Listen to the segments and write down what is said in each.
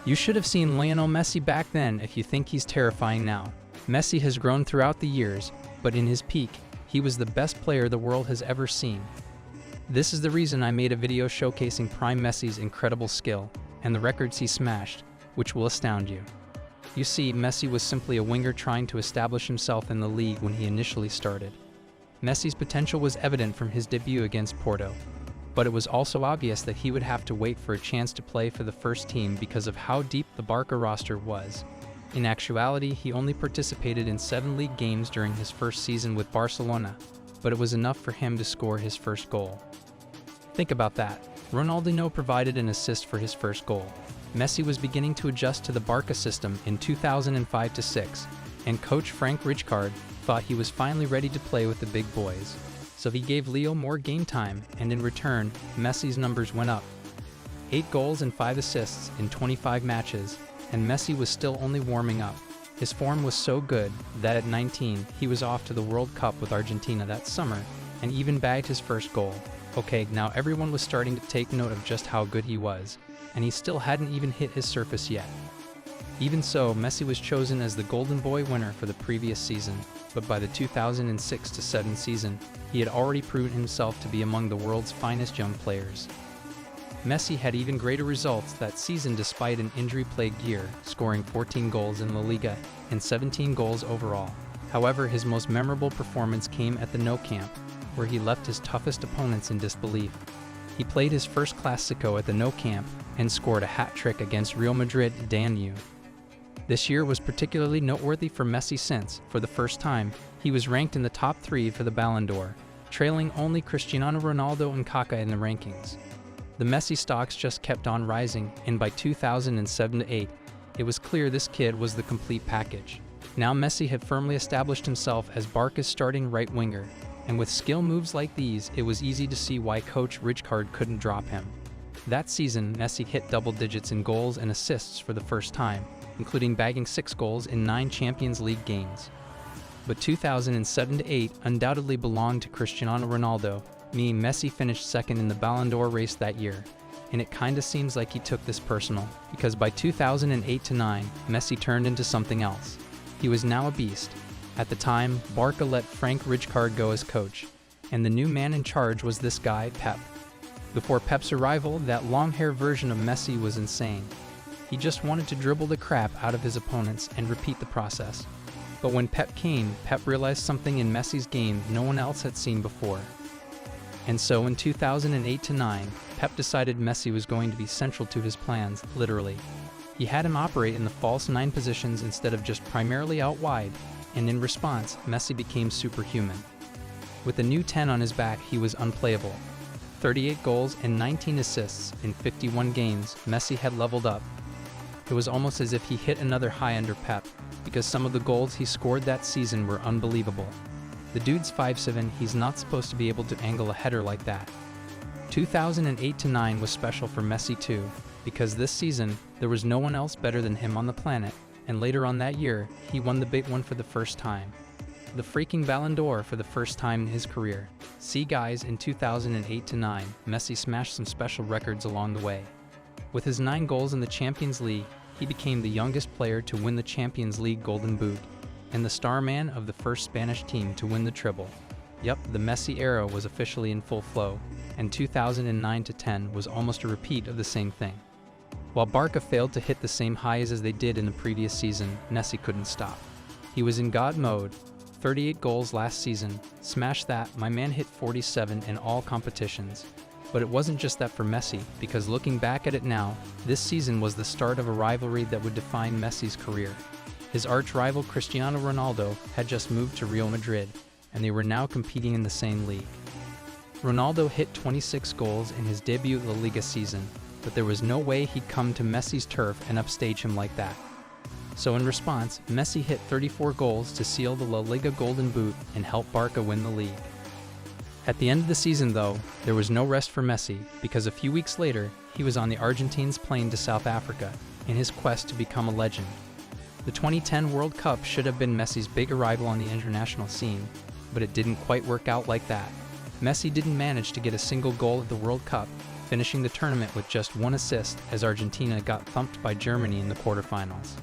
You should have seen Lionel Messi back then if you think he's terrifying now. Messi has grown throughout the years, but in his peak, he was the best player the world has ever seen. This is the reason I made a video showcasing Prime Messi's incredible skill and the records he smashed, which will astound you. You see, Messi was simply a winger trying to establish himself in the league when he initially started. Messi's potential was evident from his debut against Porto, but it was also obvious that he would have to wait for a chance to play for the first team because of how deep the Barca roster was. In actuality, he only participated in 7 league games during his first season with Barcelona, but it was enough for him to score his first goal. Think about that. Ronaldinho provided an assist for his first goal. Messi was beginning to adjust to the Barca system in 2005-06, and coach Franck Rijkaard thought he was finally ready to play with the big boys. So he gave Leo more game time, and in return, Messi's numbers went up. 8 goals and 5 assists in 25 matches, and Messi was still only warming up. His form was so good that at 19, he was off to the World Cup with Argentina that summer, and even bagged his first goal. Okay, now everyone was starting to take note of just how good he was, and he still hadn't even hit his surface yet. Even so, Messi was chosen as the Golden Boy winner for the previous season, but by the 2006-07 season, he had already proven himself to be among the world's finest young players. Messi had even greater results that season despite an injury-plagued year, scoring 14 goals in La Liga and 17 goals overall. However, his most memorable performance came at the Nou Camp, where he left his toughest opponents in disbelief. He played his first Clásico at the Nou Camp and scored a hat-trick against Real Madrid debut. This year was particularly noteworthy for Messi since, for the first time, he was ranked in the top 3 for the Ballon d'Or, trailing only Cristiano Ronaldo and Kaká in the rankings. The Messi stocks just kept on rising, and by 2007-08, it was clear this kid was the complete package. Now Messi had firmly established himself as Barca's starting right winger, and with skill moves like these, it was easy to see why coach Rijkaard couldn't drop him. That season, Messi hit double digits in goals and assists for the first time, including bagging 6 goals in 9 Champions League games. But 2007-08 undoubtedly belonged to Cristiano Ronaldo, meaning Messi finished second in the Ballon d'Or race that year, and it kinda seems like he took this personal, because by 2008-09, Messi turned into something else. He was now a beast. At the time, Barca let Franck Rijkaard go as coach, and the new man in charge was this guy, Pep. Before Pep's arrival, that long-haired version of Messi was insane. He just wanted to dribble the crap out of his opponents and repeat the process. But when Pep came, Pep realized something in Messi's game no one else had seen before. And so in 2008-09, Pep decided Messi was going to be central to his plans, literally. He had him operate in the false 9 positions instead of just primarily out wide, and in response, Messi became superhuman. With a new 10 on his back, he was unplayable. 38 goals and 19 assists in 51 games, Messi had leveled up. It was almost as if he hit another high under Pep, because some of the goals he scored that season were unbelievable. The dude's 5'7", he's not supposed to be able to angle a header like that. 2008-09 was special for Messi too, because this season, there was no one else better than him on the planet, and later on that year, he won the big one for the first time. The freaking Ballon d'Or for the first time in his career. See guys, in 2008-09, Messi smashed some special records along the way. With his 9 goals in the Champions League, he became the youngest player to win the Champions League Golden Boot, and the star man of the first Spanish team to win the treble. Yup, the Messi era was officially in full flow, and 2009-10 was almost a repeat of the same thing. While Barca failed to hit the same highs as they did in the previous season, Messi couldn't stop. He was in God mode. 38 goals last season. Smash that, my man hit 47 in all competitions. But it wasn't just that for Messi, because looking back at it now, this season was the start of a rivalry that would define Messi's career. His arch-rival Cristiano Ronaldo had just moved to Real Madrid, and they were now competing in the same league. Ronaldo hit 26 goals in his debut La Liga season, but there was no way he'd come to Messi's turf and upstage him like that. So in response, Messi hit 34 goals to seal the La Liga Golden Boot and help Barca win the league. At the end of the season though, there was no rest for Messi, because a few weeks later, he was on the Argentines' plane to South Africa in his quest to become a legend. The 2010 World Cup should have been Messi's big arrival on the international scene, but it didn't quite work out like that. Messi didn't manage to get a single goal at the World Cup, finishing the tournament with just 1 assist as Argentina got thumped by Germany in the quarterfinals.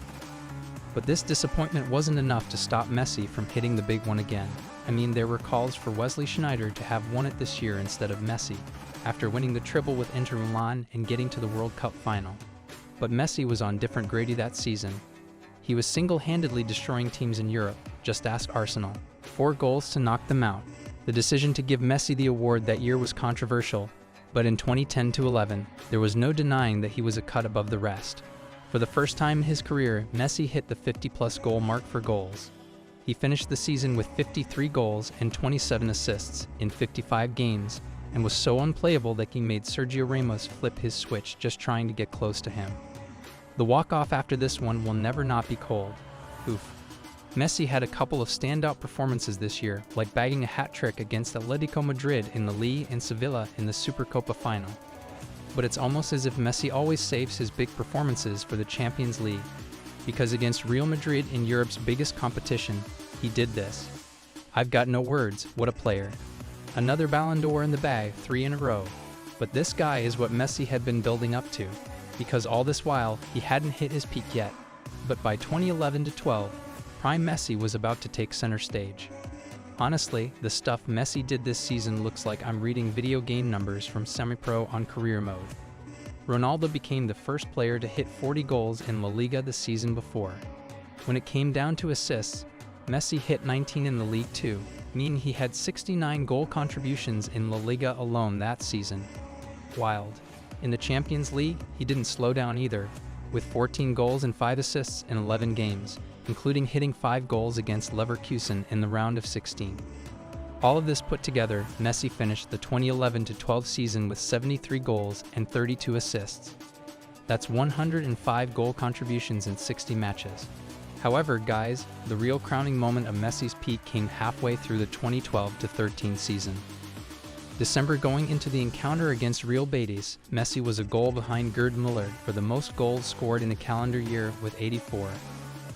But this disappointment wasn't enough to stop Messi from hitting the big one again. I mean, there were calls for Wesley Sneijder to have won it this year instead of Messi, after winning the triple with Inter Milan and getting to the World Cup final. But Messi was on different grade that season. He was single-handedly destroying teams in Europe, just ask Arsenal. 4 goals to knock them out. The decision to give Messi the award that year was controversial, but in 2010-11, there was no denying that he was a cut above the rest. For the first time in his career, Messi hit the 50-plus goal mark for goals. He finished the season with 53 goals and 27 assists in 55 games, and was so unplayable that he made Sergio Ramos flip his switch just trying to get close to him. The walk-off after this one will never not be cold. Oof. Messi had a couple of standout performances this year, like bagging a hat-trick against Atletico Madrid in the Liga and Sevilla in the Supercopa final. But it's almost as if Messi always saves his big performances for the Champions League, because against Real Madrid in Europe's biggest competition, he did this. I've got no words, what a player. Another Ballon d'Or in the bag, 3 in a row. But this guy is what Messi had been building up to, because all this while, he hadn't hit his peak yet. But by 2011-12, Prime Messi was about to take center stage. Honestly, the stuff Messi did this season looks like I'm reading video game numbers from semi-pro on career mode. Ronaldo became the first player to hit 40 goals in La Liga the season before. When it came down to assists, Messi hit 19 in the league too, meaning he had 69 goal contributions in La Liga alone that season. Wild. In the Champions League, he didn't slow down either, with 14 goals and 5 assists in 11 games, including hitting 5 goals against Leverkusen in the round of 16. All of this put together, Messi finished the 2011-12 season with 73 goals and 32 assists. That's 105 goal contributions in 60 matches. However, guys, the real crowning moment of Messi's peak came halfway through the 2012-13 season. December going into the encounter against Real Betis, Messi was a goal behind Gerd Müller for the most goals scored in a calendar year with 84.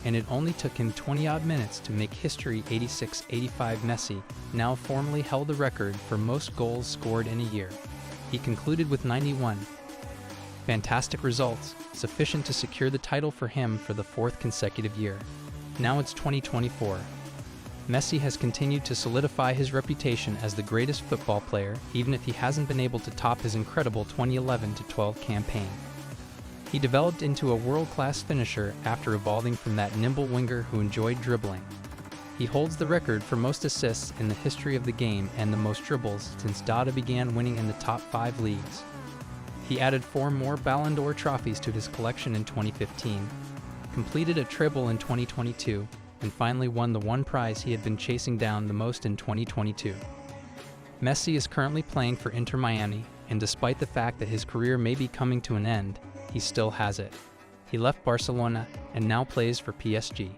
And it only took him 20-odd minutes to make history. 86-85 Messi now formally held the record for most goals scored in a year. He concluded with 91. Fantastic results, sufficient to secure the title for him for the 4th consecutive year. Now it's 2024. Messi has continued to solidify his reputation as the greatest football player, even if he hasn't been able to top his incredible 2011-12 campaign. He developed into a world-class finisher after evolving from that nimble winger who enjoyed dribbling. He holds the record for most assists in the history of the game and the most dribbles since Dada began winning in the top 5 leagues. He added 4 more Ballon d'Or trophies to his collection in 2015, completed a treble in 2022, and finally won the one prize he had been chasing down the most in 2022. Messi is currently playing for Inter Miami, and despite the fact that his career may be coming to an end, he still has it. He left Barcelona and now plays for PSG.